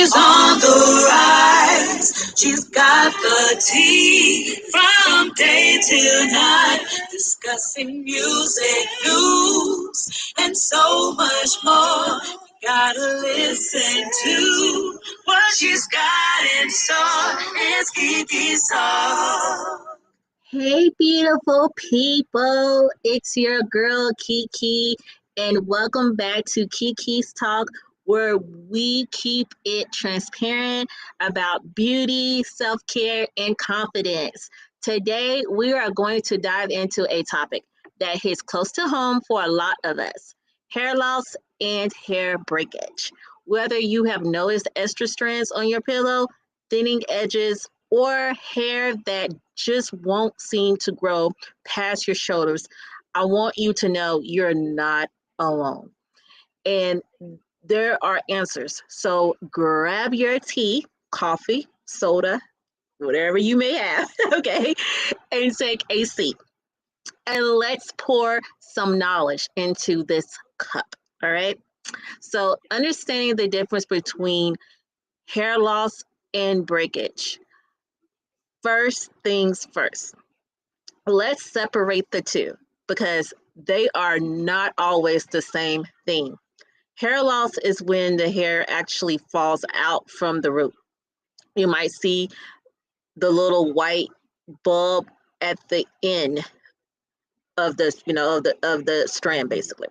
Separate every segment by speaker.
Speaker 1: She's on the rise. She's got the tea from day till night, discussing music, news, and so much more. You gotta listen to what she's got in store. It's Kiki's Talk. Hey, beautiful people. It's your girl, Kiki, and welcome back to Kiki's Talk, where we keep it transparent about beauty, self care, and confidence. Today, we are going to dive into a topic that hits close to home for a lot of us: hair loss and hair breakage. Whether you have noticed extra strands on your pillow, thinning edges, or hair that just won't seem to grow past your shoulders, I want you to know you're not alone. And there are answers. So grab your tea, coffee, soda, whatever you may have, okay, and take a seat. And let's pour some knowledge into this cup, all right? So, understanding the difference between hair loss and breakage. First things first, let's separate the two because they are not always the same thing. Hair loss is when the hair actually falls out from the root. You might see the little white bulb at the end of the strand basically.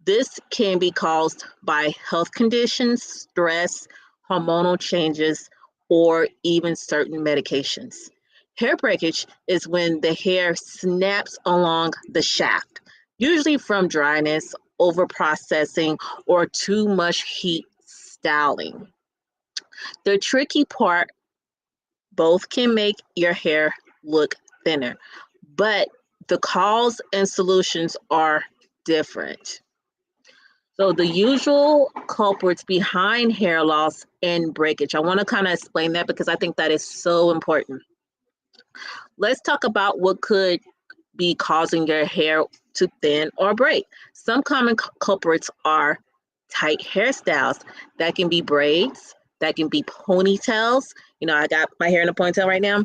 Speaker 1: This can be caused by health conditions, stress, hormonal changes, or even certain medications. Hair breakage is when the hair snaps along the shaft, usually from dryness, overprocessing, or too much heat styling. The tricky part, both can make your hair look thinner, but the cause and solutions are different. So the usual culprits behind hair loss and breakage. I want to kind of explain that because I think that is so important. Let's talk about what could be causing your hair to thin or break. Some common culprits are tight hairstyles. That can be braids, that can be ponytails. You know, I got my hair in a ponytail right now,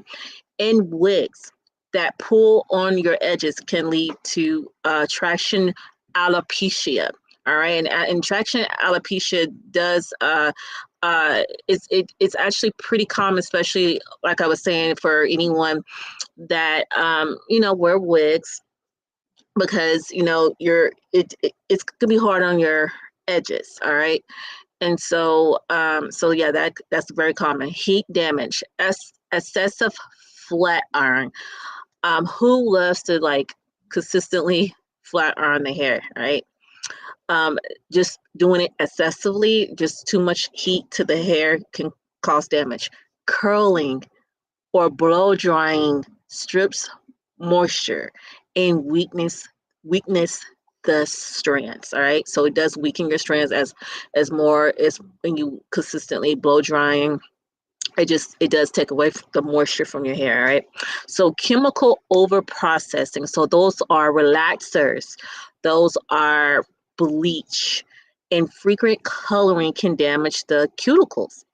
Speaker 1: and wigs that pull on your edges can lead to traction alopecia. All right, and traction alopecia does it's actually pretty common, especially like I was saying for anyone that wear wigs because it's gonna be hard on your edges. All right, and so yeah, that's very common. Heat damage, excessive flat iron. Who loves to like consistently flat iron the hair, right? Just doing it excessively, just too much heat to the hair can cause damage. Curling or blow drying strips moisture and weakness the strands. All right, so it does weaken your strands as more as when you consistently blow drying. It does take away the moisture from your hair. All right, so chemical over processing, so those are relaxers, those are bleach, and frequent coloring can damage the cuticles.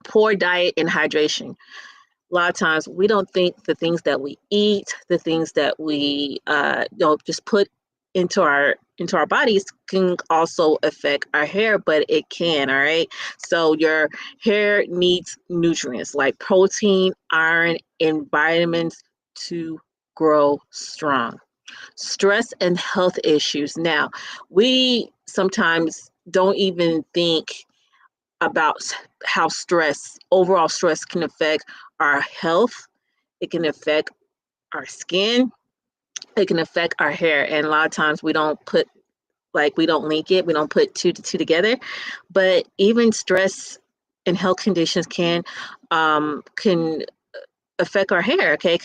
Speaker 1: Poor diet and hydration. A lot of times we don't think the things that we eat, the things that we just put into our bodies can also affect our hair, but it can. All right, so your hair needs nutrients like protein, iron, and vitamins to grow strong. Stress and health issues. Now, we sometimes don't even think about how overall stress can affect our health. It can affect our skin. It can affect our hair. And a lot of times we don't link it. We don't put two to two together. But even stress and health conditions can affect our hair. Okay, it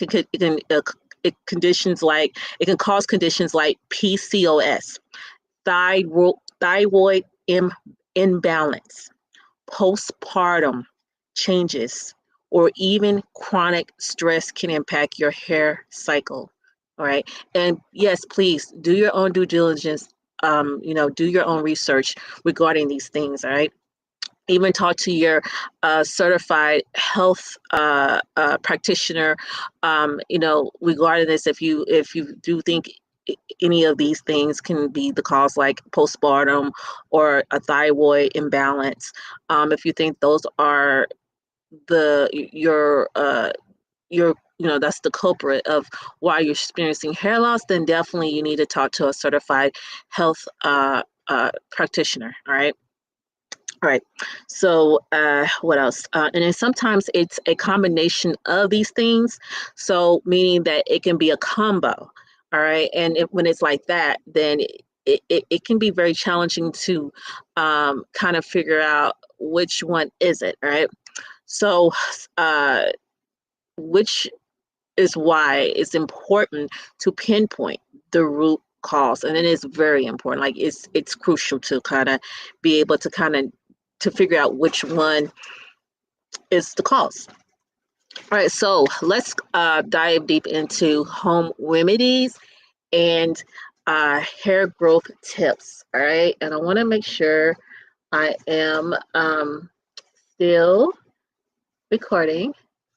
Speaker 1: can cause conditions like PCOS, thyroid imbalance, postpartum changes, or even chronic stress can impact your hair cycle. All right. And yes, please do your own due diligence. Do your own research regarding these things. All right. Even talk to your certified health practitioner, regarding this. If you do think any of these things can be the cause, like postpartum or a thyroid imbalance, if you think those are the your that's the culprit of why you're experiencing hair loss, then definitely you need to talk to a certified health practitioner. All right. So, what else? And then sometimes it's a combination of these things. So, meaning that it can be a combo. All right. And when it's like that, then it can be very challenging to kind of figure out which one is it. All right. So, uh, which is why it's important to pinpoint the root cause, and it is very important. Like it's crucial to kind of be able to to figure out which one is the cause. All right, so let's dive deep into home remedies and hair growth tips. All right, and I want to make sure I am still recording.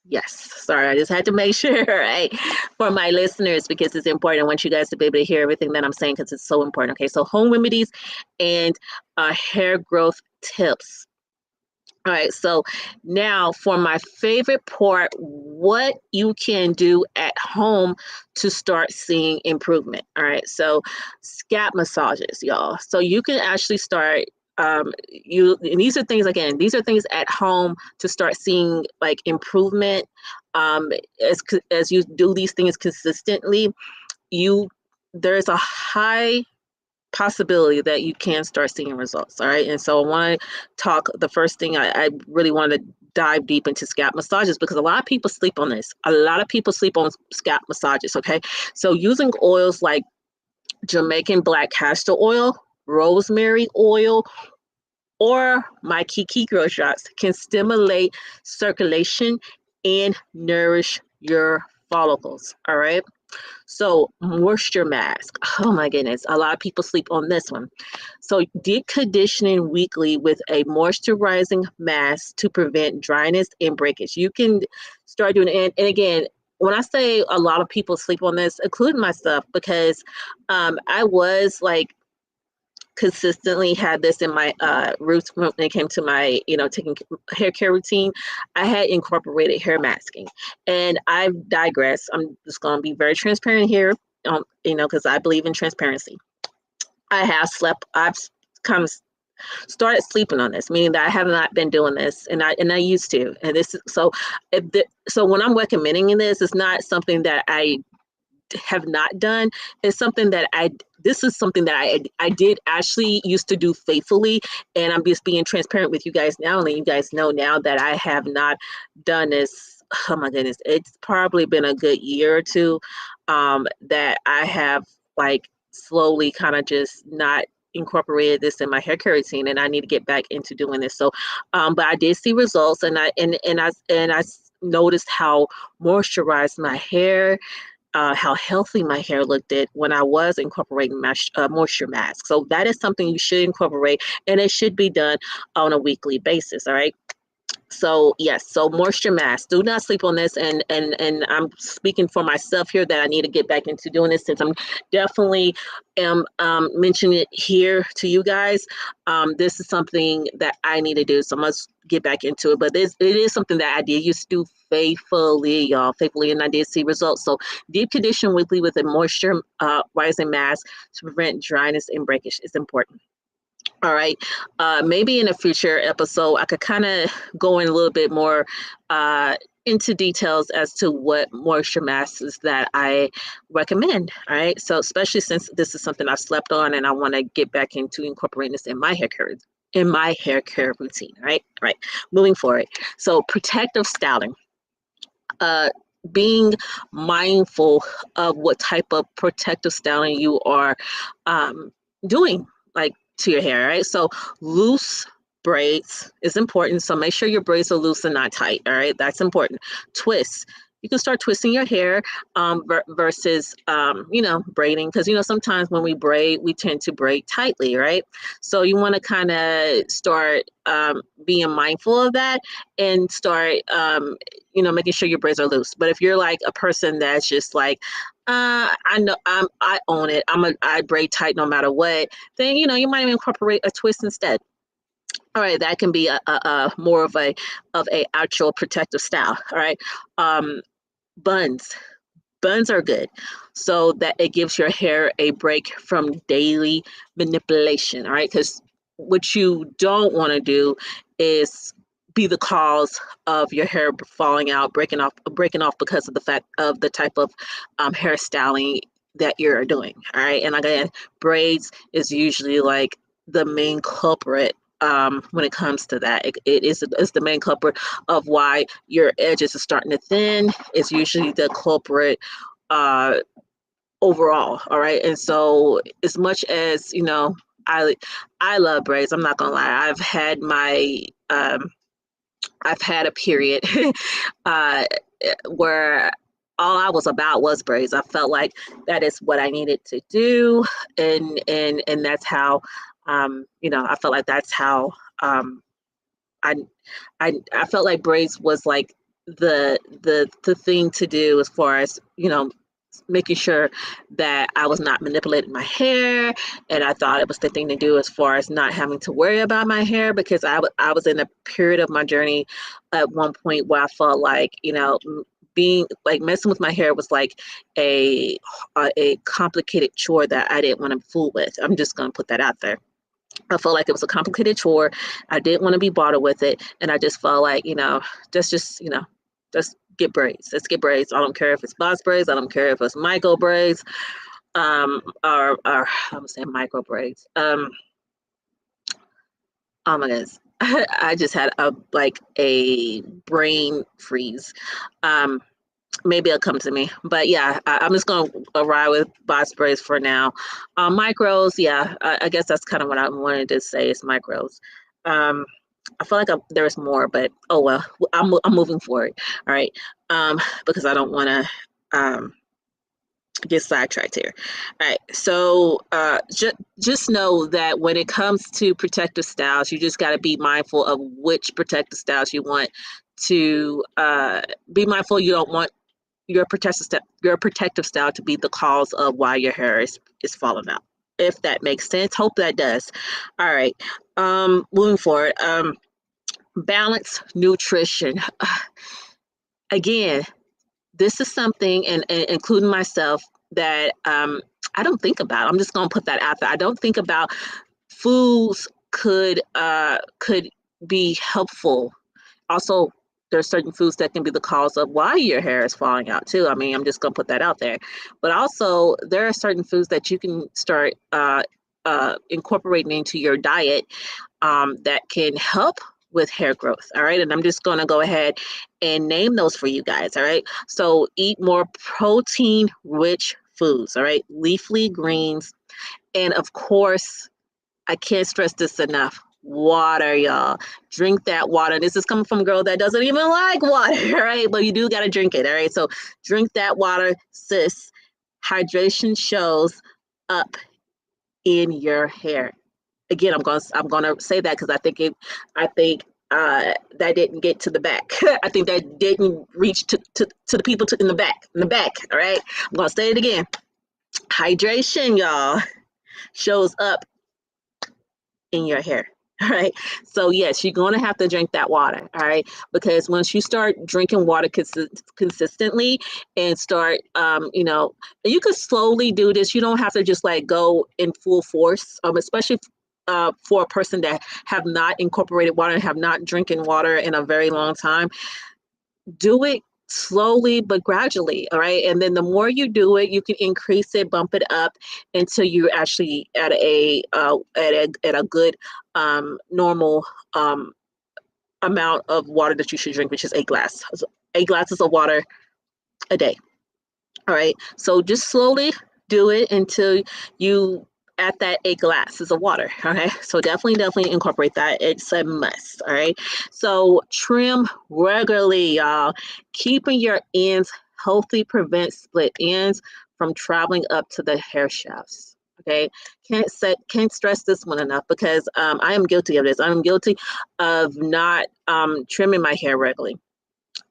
Speaker 1: Yes, sorry, I just had to make sure, right, for my listeners, because it's important. I want you guys to be able to hear everything that I'm saying because it's so important. Okay, so home remedies and hair growth tips. All right, so now for my favorite part, what you can do at home to start seeing improvement. All right, so scalp massages, y'all. So you can actually start. And these are things, again, these are things at home to start seeing like improvement. Um, as you do these things consistently, you there's a high possibility that you can start seeing results. All right. And so I want to talk, the first thing I really want to dive deep into scalp massages, because a lot of people sleep on this. A lot of people sleep on scalp massages. Okay. So using oils like Jamaican black castor oil, rosemary oil, or my Kiki Girl shots can stimulate circulation and nourish your follicles. All right. So, moisture mask. Oh my goodness, a lot of people sleep on this one. So, deep conditioning weekly with a moisturizing mask to prevent dryness and breakage. You can start doing it. And again, when I say a lot of people sleep on this, including myself, because I was like consistently had this in my roots when it came to my taking hair care routine. I had incorporated hair masking, and I've digressed. I'm just going to be very transparent here, because I believe in transparency. I've kind of started sleeping on this, meaning that I have not been doing this, and I used to. And this is so. So when I'm recommending this, it's not something that I have not done. Is something that this is something that I did actually used to do faithfully, and I'm just being transparent with you guys now, and letting you guys know now that I have not done this. Oh my goodness, it's probably been a good year or two that I have like slowly kind of just not incorporated this in my hair care routine, and I need to get back into doing this. So but I did see results, and I noticed how moisturized my hair, how healthy my hair looked at when I was incorporating my moisture mask. So that is something you should incorporate, and it should be done on a weekly basis. All right. So yes, so moisture mask. Do not sleep on this, and I'm speaking for myself here that I need to get back into doing this, since I'm definitely am mentioning it here to you guys. This is something that I need to do, so I must get back into it. But it is something that I did used to do faithfully, y'all, faithfully, and I did see results. So deep condition weekly with a moisture rising mask to prevent dryness and breakage is important. All right. Maybe in a future episode, I could kind of go in a little bit more into details as to what moisture masks that I recommend. All right. So, especially since this is something I've slept on, and I want to get back into incorporating this in my hair care routine. All right. All right. Moving forward. So, protective styling. Uh, being mindful of what type of protective styling you are doing, like, to your hair, right? So loose braids is important. So make sure your braids are loose and not tight. All right, that's important. Twists. you can start twisting your hair versus braiding, because sometimes when we braid we tend to braid tightly, right? So you want to kind of start being mindful of that and start making sure your braids are loose. But if you're like a person that's just like, I know I own it, I braid tight no matter what, then you might incorporate a twist instead. All right, that can be a more of a actual protective style. All right, um, buns. Buns are good, so that it gives your hair a break from daily manipulation. All right, because what you don't want to do is be the cause of your hair falling out, breaking off because of the fact of the type of hairstyling that you're doing. All right, and again, braids is usually like the main culprit when it comes to that. It's the main culprit of why your edges are starting to thin. It's usually the culprit uh, overall. All right, and so as much as I I love braids. I'm not gonna lie. I've had a period uh, where all I was about was braids. I felt like that is what I needed to do, and that's how I felt like that's how I I felt like braids was like the thing to do, as far as making sure that I was not manipulating my hair, and I thought it was the thing to do as far as not having to worry about my hair, because I was in a period of my journey at one point where I felt like being like messing with my hair was like a complicated chore that I didn't want to fool with. I'm just gonna put that out there. I felt like it was a complicated chore. I didn't want to be bothered with it. And I just felt like, just get braids. Let's get braids. I don't care if it's box braids. I don't care if it's micro braids, or I'm saying micro braids. Oh my goodness. I just had a brain freeze. Um, Maybe it'll come to me. But yeah, I'm just going to ride with box braids for now. Micros, yeah, I guess that's kind of what I wanted to say is micros. Um, I feel like there's more, but oh well, I'm moving forward. All right, because I don't want to get sidetracked here. All right, so just know that when it comes to protective styles, you just got to be mindful of which protective styles you want to be mindful. You don't want your protective style to be the cause of why your hair is falling out. If that makes sense, hope that does. All right. Moving forward. Balance nutrition. Again, this is something, and including myself, that I don't think about. I'm just gonna put that out there. I don't think about foods could be helpful. Also, there's certain foods that can be the cause of why your hair is falling out too. I mean, I'm just gonna put that out there. But also, there are certain foods that you can start incorporating into your diet that can help with hair growth. All right, and I'm just gonna go ahead and name those for you guys. All right, so eat more protein-rich foods. All right, leafy greens, and of course, I can't stress this enough. Water, y'all. Drink that water. This is coming from a girl that doesn't even like water, right? But you do got to drink it, all right? So drink that water, sis. Hydration shows up in your hair. Again, I'm gonna say that because I think didn't get to the back. I think that didn't reach to the people in the back. All right, I'm gonna say it again. Hydration, y'all, shows up in your hair. All right. So yes, you're going to have to drink that water. All right. Because once you start drinking water consistently and start, you can slowly do this. You don't have to just like go in full force, especially for a person that have not incorporated water and have not drinking water in a very long time. Do it slowly but gradually. All right, and then the more you do it, you can increase it, bump it up until you're actually at a good normal amount of water that you should drink, which is 8 glasses of water a day. All right, so just slowly do it until you
Speaker 2: at that 8 glasses of water. Okay, so definitely incorporate that. It's a must. All right, so trim regularly, y'all. Keeping your ends healthy prevents split ends from traveling up to the hair shafts. Okay, can't stress this one enough, because I am guilty of this. I'm guilty of not trimming my hair regularly.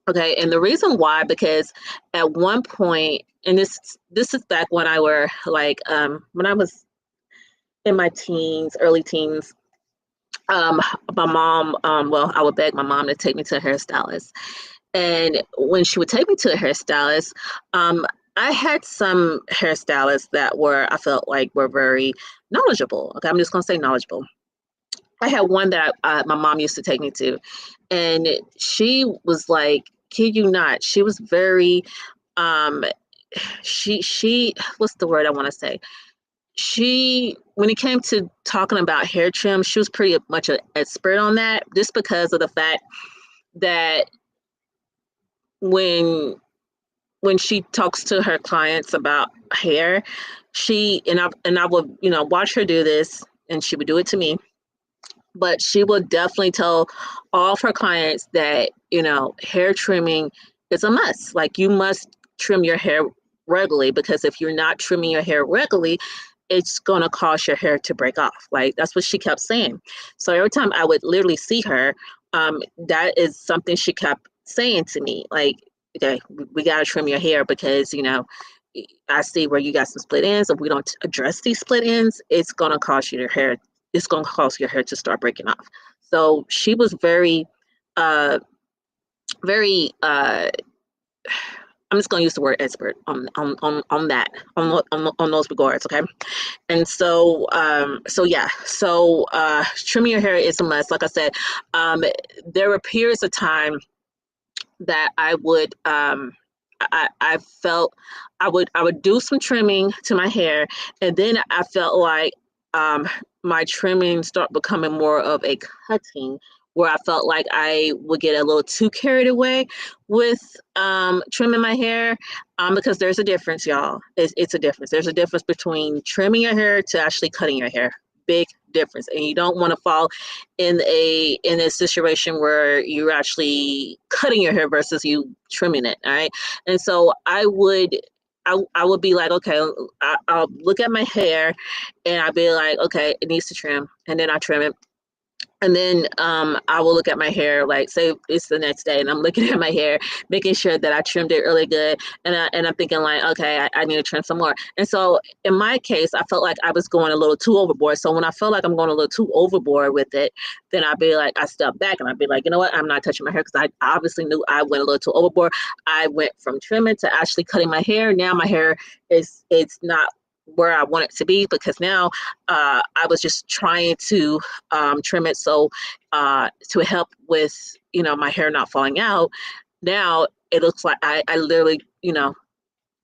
Speaker 2: Okay, and the reason why, because at one point, and this is back when I were like when I was in my teens, early teens, um my mom, well, I would beg my mom to take me to a hairstylist. And when she would take me to a hairstylist, I had some hairstylists that were, I felt like, were very knowledgeable. Okay, I'm just gonna say knowledgeable. I had one that my mom used to take me to, and she was like, kid you not, she was very um she what's the word I want to say, she, when it came to talking about hair trim, she was pretty much an expert on that, just because of the fact that when she talks to her clients about hair, she, and I would, watch her do this, and she would do it to me, but she will definitely tell all of her clients that, hair trimming is a must. Like, you must trim your hair regularly, because if you're not trimming your hair regularly, it's going to cause your hair to break off. Like, that's what she kept saying. So every time I would literally see her, that is something she kept saying to me. Like, okay, we got to trim your hair, because, I see where you got some split ends. If we don't address these split ends, it's going to cause your hair, it's going to cause your hair to start breaking off. So she was very, very, I'm just going to use the word expert on that, on those regards. Okay. And so, trimming your hair is a must. Like I said, there were periods of time that I would, I felt I would do some trimming to my hair, and then I felt like my trimming start becoming more of a cutting, where I felt like I would get a little too carried away with trimming my hair, because there's a difference, y'all. It's a difference. There's a difference between trimming your hair to actually cutting your hair. Big difference, and you don't want to fall in a situation where you're actually cutting your hair versus you trimming it. All right, and so I would be like, okay, I'll look at my hair, and I'll be like, okay, it needs to trim, and then I trim it. And then I will look at my hair, like, say it's the next day, and I'm looking at my hair, making sure that I trimmed it really good. And I'm thinking, like, okay, I need to trim some more. And so in my case, I felt like I was going a little too overboard. So when I felt like I'm going a little too overboard with it, then I'd be like, I step back, and I'd be like, you know what? I'm not touching my hair, because I obviously knew I went a little too overboard. I went from trimming to actually cutting my hair. Now my hair it's not where I want it to be, because now I was just trying to trim it, so to help with my hair not falling out. Now it looks like I literally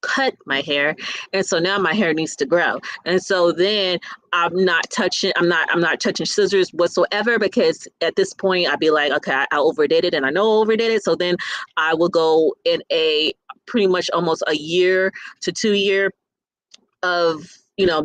Speaker 2: cut my hair, and so now my hair needs to grow. And so then I'm not touching scissors whatsoever, because at this point I'd be like, okay, I overdid it, and I know I overdid it. So then I will go in a pretty much almost a year to 2 year of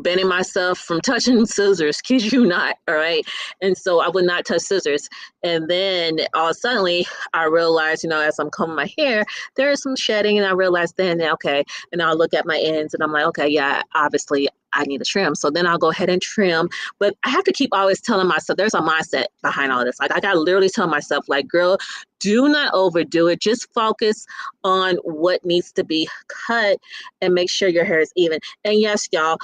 Speaker 2: banning myself from touching scissors, kid you not. All right, and so I would not touch scissors. And then all suddenly I realized, as I'm combing my hair, there is some shedding, and I realized then, okay, and I'll look at my ends, and I'm like, okay, yeah, obviously I need to trim. So then I'll go ahead and trim. But I have to keep always telling myself, there's a mindset behind all this. Like, I gotta literally tell myself, like, girl, do not overdo it. Just focus on what needs to be cut, and make sure your hair is even. And yes, y'all,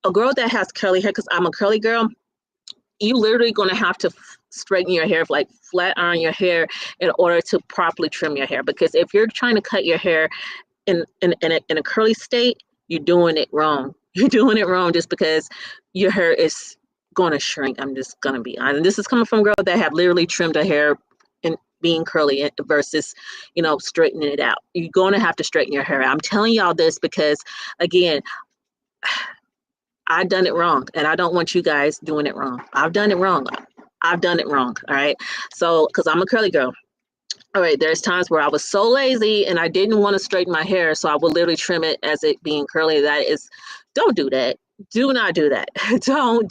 Speaker 2: a girl that has curly hair, because I'm a curly girl, you literally going to have to straighten your hair, like flat iron your hair, in order to properly trim your hair. Because if you're trying to cut your hair in a curly state, you're doing it wrong. You're doing it wrong, just because your hair is going to shrink. I'm just going to be honest. And this is coming from a girl that have literally trimmed her hair and being curly versus, straightening it out. You're going to have to straighten your hair out. I'm telling y'all this because, again, I've done it wrong, and I don't want you guys doing it wrong. I've done it wrong. I've done it wrong. All right. So, because I'm a curly girl. All right. There's times where I was so lazy and I didn't want to straighten my hair. So I would literally trim it as it being curly. Don't do that. Do not do that. Don't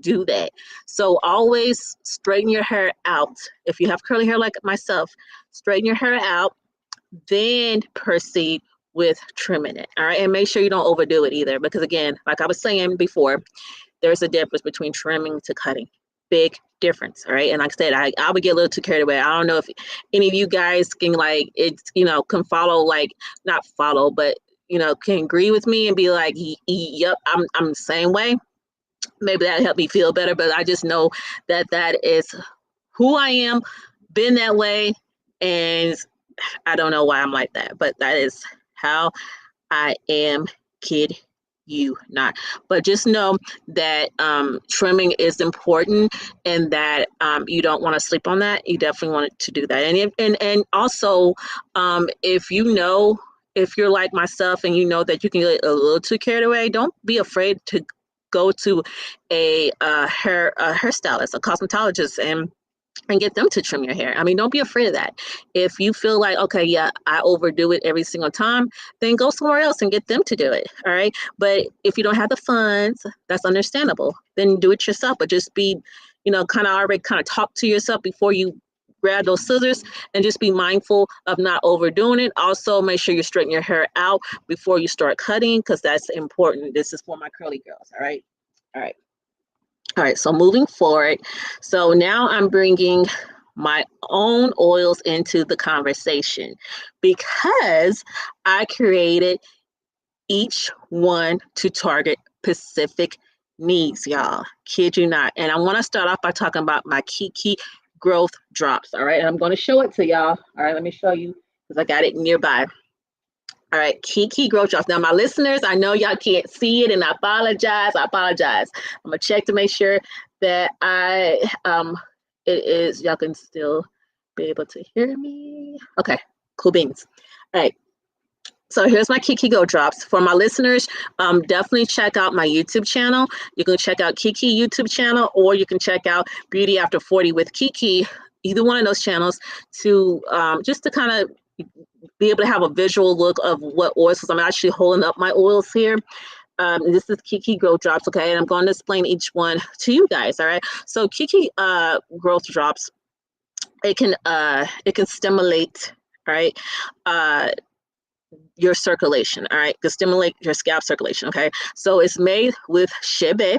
Speaker 2: do that. So always straighten your hair out. If you have curly hair like myself, straighten your hair out, then proceed with trimming it. All right. And make sure you don't overdo it either. Because again, like I was saying before, there's a difference between trimming to cutting. Big difference. All right. And like I said, I would get a little too carried away. I don't know if any of you guys can like it's can follow, like not follow, but can agree with me and be like, yep, I'm the same way. Maybe that helped me feel better. But I just know that that is who I am, been that way, and I don't know why I'm like that, but that is how I am. Kid you not. But just know that trimming is important, and that you don't want to sleep on that. You definitely want to do that. And also, if if you're like myself and you know that you can get a little too carried away, don't be afraid to go to a hairstylist, a cosmetologist, and get them to trim your hair. I mean, don't be afraid of that. If you feel like, okay, yeah, I overdo it every single time, then go somewhere else and get them to do it. All right. But if you don't have the funds, that's understandable. Then do it yourself. But just be, kind of already kind of talk to yourself before you grab those scissors, and just be mindful of not overdoing it. Also, make sure you straighten your hair out before you start cutting, because that's important. This is for my curly girls. All right. All right. All right, so moving forward, so now I'm bringing my own oils into the conversation because I created each one to target specific needs, y'all. Kid you not. And I want to start off by talking about my Kiki growth drops. All right, and I'm going to show it to y'all. All right, let me show you because I got it nearby. All right, Kiki growth drops. Now, my listeners, I know y'all can't see it, and I apologize. I apologize. I'm gonna check to make sure that it is, y'all can still be able to hear me. Okay, cool beans. All right. So here's my Kiki Go Drops. For my listeners, definitely check out my YouTube channel. You can check out Kiki YouTube channel, or you can check out Beauty After 40 with Kiki. Either one of those channels to just to kind of be able to have a visual look of what oils. I'm actually holding up my oils here. This is Kiki Growth Drops, okay? And I'm going to explain each one to you guys, all right? So Kiki Growth Drops, it can stimulate, right? Your circulation, all right? It can stimulate your scalp circulation, okay? So it's made with shea,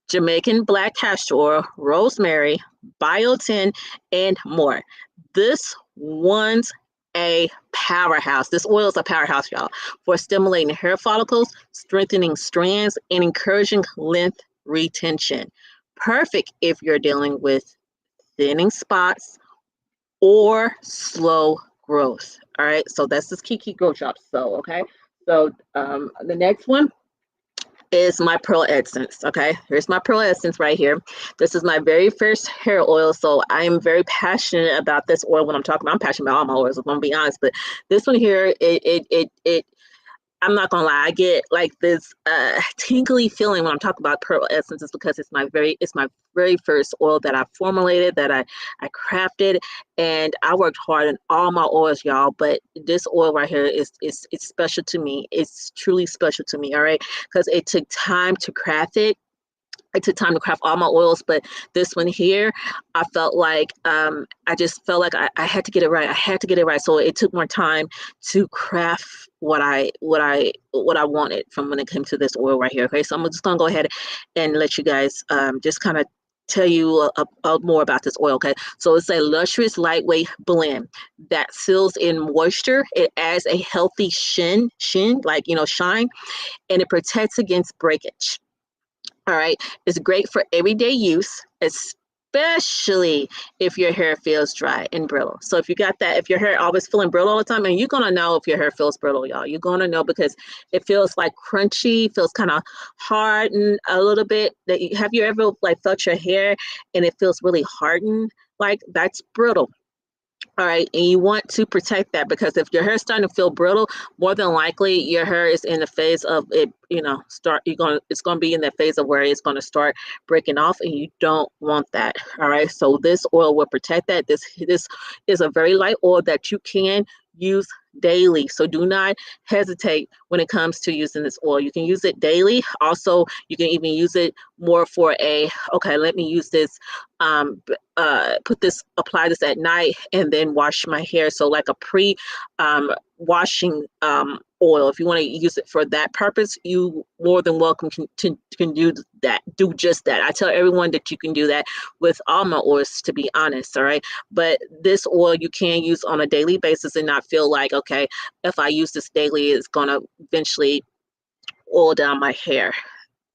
Speaker 2: Jamaican black castor oil, rosemary, biotin, and more. This one's a powerhouse. This oil is a powerhouse, y'all, for stimulating hair follicles, strengthening strands, and encouraging length retention. Perfect if you're dealing with thinning spots or slow growth. All right, so that's this Kiki Growth Drop. So, okay, so the next one is my pearl essence. Okay, here's my pearl essence right here. This is my very first hair oil, so I am very passionate about this oil. When I'm talking about, I'm passionate about all my oils, if I'm gonna be honest, but this one here, it I'm not gonna lie, I get like this tingly feeling when I'm talking about pearl essences, because it's my very first oil that I formulated, that I crafted, and I worked hard in all my oils, y'all. But this oil right here is it's special to me. It's truly special to me, all right, because it took time to craft it. I took time to craft all my oils, but this one here, I felt like I just felt like I had to get it right. I had to get it right. So it took more time to craft what I wanted from when it came to this oil right here. Okay, so I'm just gonna go ahead and let you guys just kind of tell you more about this oil. Okay, so it's a lustrous lightweight blend that seals in moisture. It adds a healthy shine, like shine, and it protects against breakage. All right. It's great for everyday use, especially if your hair feels dry and brittle. So if you got that, if your hair always feeling brittle all the time, and you're going to know if your hair feels brittle, y'all. You're going to know because it feels like crunchy, feels kind of hardened a little bit. Have you ever like felt your hair and it feels really hardened? Like that's brittle. All right, and you want to protect that, because if your hair is starting to feel brittle, more than likely your hair is in the phase of it, it's gonna be in that phase of where it's gonna start breaking off, and you don't want that. All right, so this oil will protect that. This is a very light oil that you can use daily. So do not hesitate when it comes to using this oil. You can use it daily. Also, you can even use it more for okay, let me use this, apply this at night and then wash my hair. So like a washing oil. If you want to use it for that purpose, you more than welcome can do that. Do just that. I tell everyone that you can do that with all my oils, to be honest. All right. But this oil you can use on a daily basis and not feel like, okay, if I use this daily, it's going to eventually oil down my hair.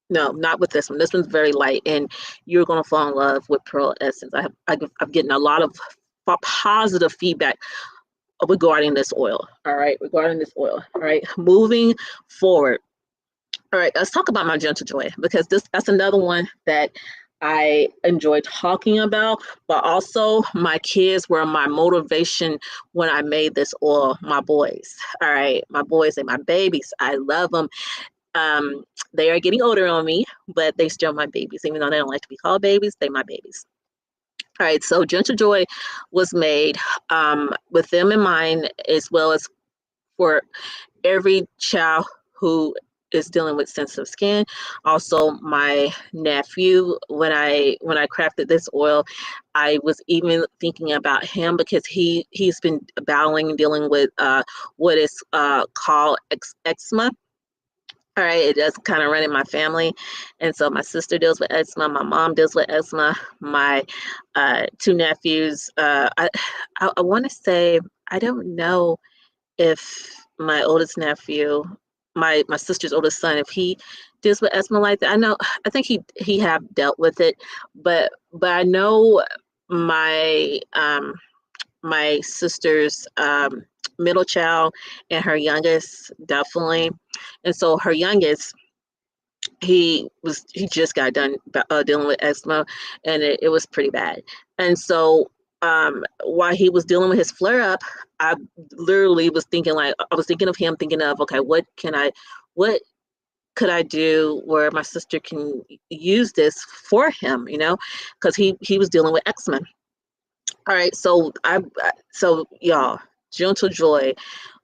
Speaker 2: No, not with this one. This one's very light, and you're going to fall in love with Pearl Essence. I'm getting a lot of positive feedback regarding this oil. All right, regarding this oil. All right, moving forward. All right, let's talk about my Gentle Joy, because that's another one that I enjoy talking about, but also my kids were my motivation when I made this oil. My boys, all right, my boys and my babies. I love them. Um, they are getting older on me, but they still my babies, even though they don't like to be called babies. They my babies. All right, so Gentle Joy was made with them in mind, as well as for every child who is dealing with sensitive skin. Also, my nephew, when I crafted this oil, I was even thinking about him because he's been dealing with what is called eczema. All right, it does kind of run in my family, and so my sister deals with eczema, my mom deals with eczema, my two nephews. I want to say, I don't know if my oldest nephew, my sister's oldest son, if he deals with eczema like that. I think he have dealt with it, but I know my my sister's middle child and her youngest definitely. And so her youngest, he just got done dealing with eczema, and it was pretty bad. And so while he was dealing with his flare up, I literally was thinking, like, I was thinking of him, thinking of, okay, what could I do where my sister can use this for him, because he was dealing with eczema. All right, so y'all, Gentle Joy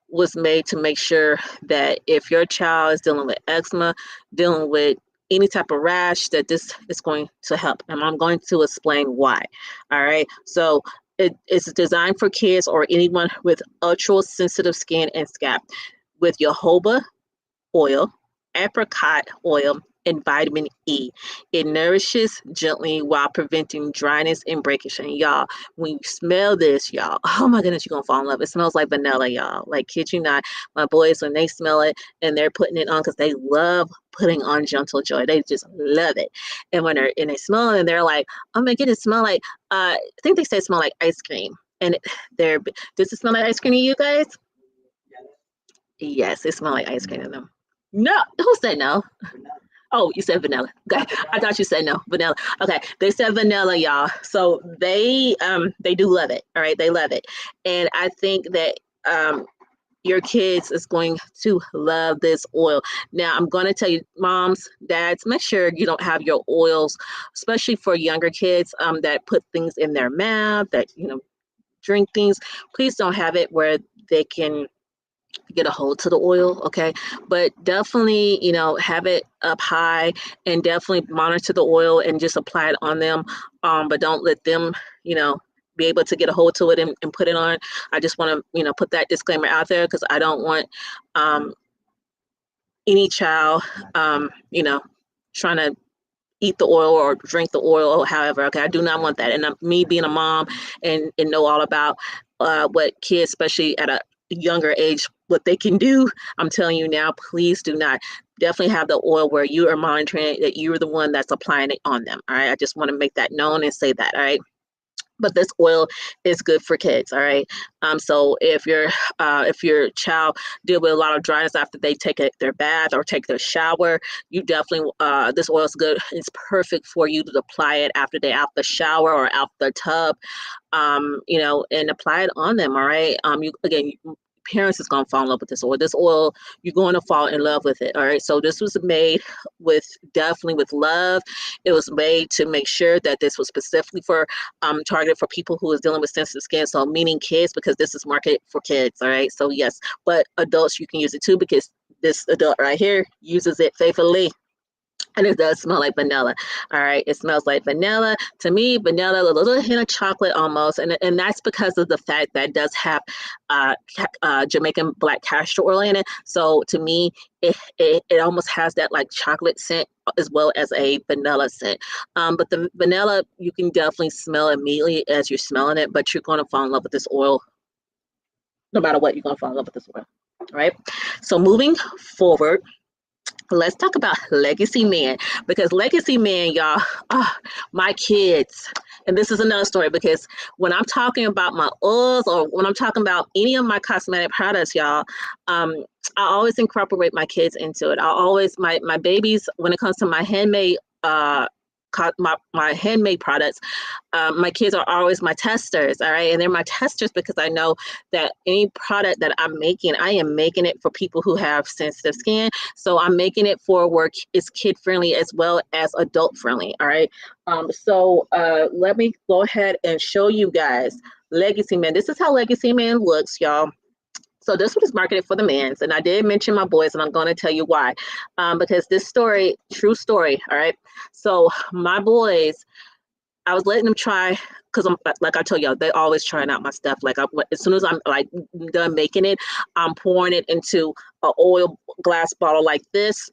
Speaker 2: was made to make sure that if your child is dealing with eczema, dealing with any type of rash, that this is going to help. And I'm going to explain why. All right. So it's designed for kids or anyone with ultra sensitive skin and scalp with jojoba oil, apricot oil, and vitamin E. It nourishes gently while preventing dryness and breakage. And y'all, when you smell this, y'all, oh my goodness, you're gonna fall in love. It smells like vanilla, y'all. Like, kid you not, my boys, when they smell it and they're putting it on, because they love putting on Gentle Joy. They just love it. And when they smell it, and they're like, oh my goodness, smell like I think they say it smell like ice cream. And does it smell like ice cream to you guys? Yes, it smells like ice cream to them. No, who said no? Oh, you said vanilla. Okay, I thought you said no, vanilla. Okay, they said vanilla, y'all. So they do love it. All right, they love it, and I think that your kids is going to love this oil. Now, I'm going to tell you, moms, dads, make sure you don't have your oils, especially for younger kids, that put things in their mouth, that drink things. Please don't have it where they can get a hold to the oil, okay? But definitely, have it up high, and definitely monitor the oil and just apply it on them. But don't let them, be able to get a hold to it and put it on. I just want to, put that disclaimer out there, because I don't want any child, trying to eat the oil or drink the oil, or however. Okay, I do not want that. And me being a mom and know all about what kids, especially at a younger age, what they can do, I'm telling you now, please do not. Definitely have the oil where you are monitoring it, that you're the one that's applying it on them. All right, I just want to make that known and say that. All right. But this oil is good for kids, all right. So if your child deal with a lot of dryness after they take their bath or take their shower, you definitely this oil is good. It's perfect for you to apply it after they out the shower or out the tub, and apply it on them. All right. parents is going to fall in love with this oil. This oil, you're going to fall in love with it. All right. So this was made with definitely with love. It was made to make sure that this was specifically for targeted for people who is dealing with sensitive skin. So meaning kids, because this is marketed for kids. All right. So yes, but adults you can use it too, because this adult right here uses it faithfully. And it does smell like vanilla. All right. It smells like vanilla. To me, vanilla, a little hint of chocolate almost. And that's because of the fact that it does have Jamaican black castor oil in it. So to me, it almost has that like chocolate scent as well as a vanilla scent. But the vanilla, you can definitely smell immediately as you're smelling it, but you're going to fall in love with this oil. No matter what, you're going to fall in love with this oil. All right. So moving forward, let's talk about legacy men, because legacy men, y'all, oh, my kids. And this is another story, because when I'm talking about my oils or when I'm talking about any of my cosmetic products, y'all, I always incorporate my kids into it. I always my babies, when it comes to my handmade my handmade products, my kids are always my testers, all right? And they're my testers because I know that any product that I'm making, I am making it for people who have sensitive skin. So I'm making it for where it's kid friendly as well as adult friendly, all right? Let me go ahead and show you guys Legacy Man. This is how Legacy Man looks, y'all. So this one is marketed for the men's, and I did mention my boys, and I'm going to tell you why. Because this story, true story, all right? So my boys, I was letting them try, because I'm like I told y'all, they always trying out my stuff. Like as soon as I'm like done making it, I'm pouring it into an oil glass bottle like this,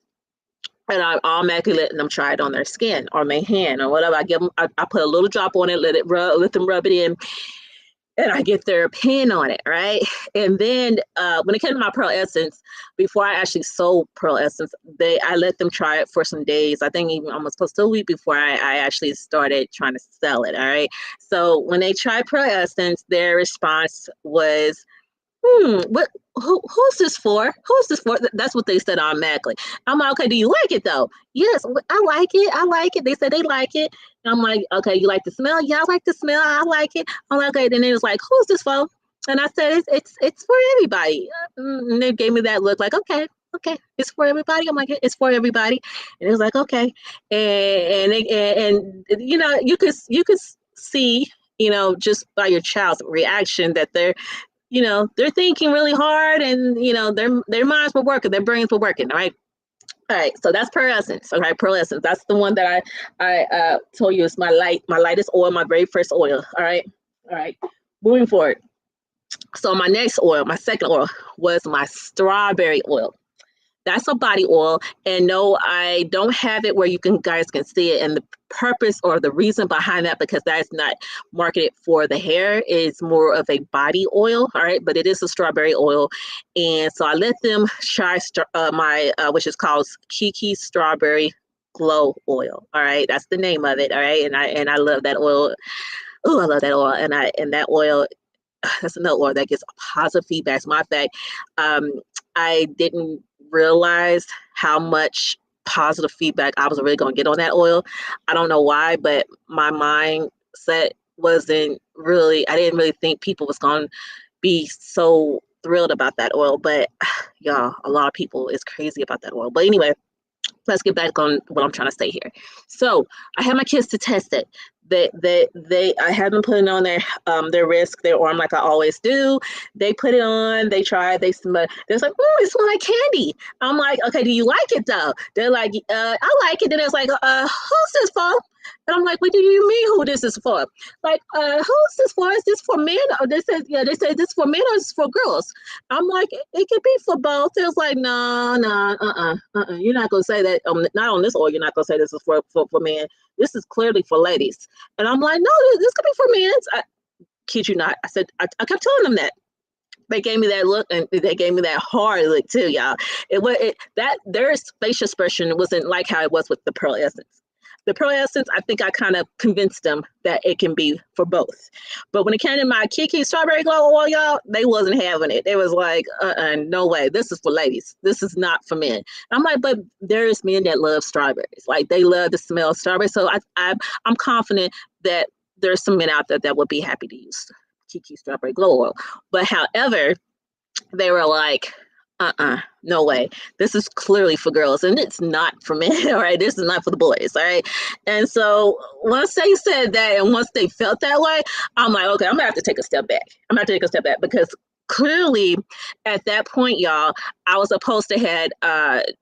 Speaker 2: and I'm automatically letting them try it on their skin or their hand or whatever. I give them, I put a little drop on it, let them rub it in, and I get their opinion on it, right? And then when it came to my Pearl Essence, before I actually sold Pearl Essence, I let them try it for some days. I think even almost close to a week before I actually started trying to sell it, all right? So when they tried Pearl Essence, their response was, what? Who's this for? Who's this for? That's what they said automatically. I'm like, okay, do you like it though? Yes, I like it. I like it. They said they like it. And I'm like, okay, you like the smell? Yeah, I like the smell. I like it. I'm like, okay. Then it was like, who's this for? And I said, it's for everybody. And they gave me that look, like, okay, it's for everybody. I'm like, it's for everybody. And it was like, okay, and you know, you could see, you know, just by your child's reaction that they're thinking really hard, and their minds were working, their brains were working. All right, so that's Pearl Essence. Okay, Pearl Essence. That's the one that I told you is my lightest oil, my very first oil. All right. Moving forward. So my next oil, my second oil, was my strawberry oil. That's a body oil, and no, I don't have it where guys can see it. And the purpose or the reason behind that, because that is not marketed for the hair, is more of a body oil. All right, but it is a strawberry oil, and so I let them try my which is called Kiki Strawberry Glow Oil. All right, that's the name of it. All right, and I love that oil. Oh, I love that oil, and that oil, that's another oil that gets positive feedback. As a matter of fact, I didn't realize how much positive feedback I was really going to get on that oil. I don't know why, but my mindset wasn't really, I didn't really think people was going to be so thrilled about that oil. But y'all, a lot of people is crazy about that oil. But anyway, let's get back on what I'm trying to say here. So I had my kids to test it. I had them put it on their wrist, their arm, like I always do. They put it on, they tried, they smell. They're like, it smells like candy. I'm like, okay, do you like it though? They're like, I like it. Then it's like, who's this for? And I'm like, what do you mean who this is for? Like, who's this for? Is this for men? Or they said, yeah, they said this for men or is for girls? I'm like, it could be for both. It was like, no, you're not gonna say that. Not on this oil. You're not gonna say this is for men. This is clearly for ladies. And I'm like, no, this could be for men. I kid you not. I said, I kept telling them that. They gave me that look, and they gave me that hard look too, y'all. That their facial expression wasn't like how it was with the Pearl Essence. The Pearl Essence, I think I kind of convinced them that it can be for both. But when it came to my Kiki Strawberry Glow oil, y'all, they wasn't having it. They was like, no way. This is for ladies. This is not for men. I'm like, but there's men that love strawberries. Like, they love the smell of strawberries. So I'm confident that there's some men out there that would be happy to use Kiki Strawberry Glow oil. But however, they were like, no way. This is clearly for girls and it's not for men. All right. This is not for the boys. All right. And so once they said that and once they felt that way, I'm like, okay, I'm gonna have to take a step back. I'm gonna have to take a step back because clearly at that point, y'all, I was supposed to had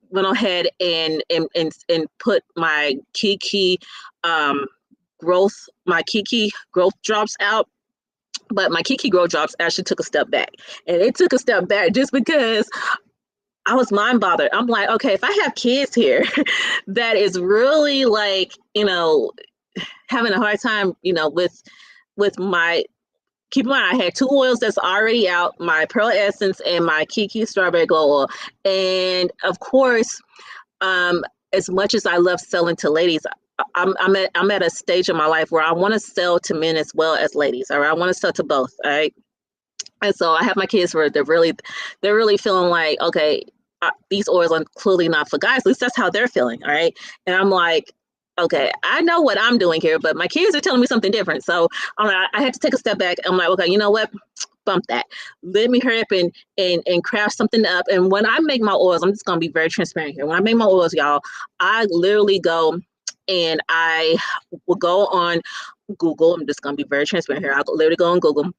Speaker 2: went ahead and put my Kiki my Kiki growth drops out, but my Kiki growth drops actually took a step back. And it took a step back just because I was mind bothered. I'm like, okay, if I have kids here that is really like, having a hard time, with my keep in mind I had two oils that's already out, my Pearl Essence and my Kiki Strawberry Glow Oil. And of course, as much as I love selling to ladies, I'm at a stage in my life where I want to sell to men as well as ladies. All right. I want to sell to both. All right. And so I have my kids where they're really feeling like, okay, these oils are clearly not for guys. At least that's how they're feeling. All right. And I'm like, okay, I know what I'm doing here, but my kids are telling me something different. So I had to take a step back. I'm like, okay, you know what? Bump that. Let me hurry up and craft something up. And when I make my oils, I'm just gonna be very transparent here. When I make my oils, y'all, I literally go and I will go on Google. I'm just gonna be very transparent here. I'll literally go on Google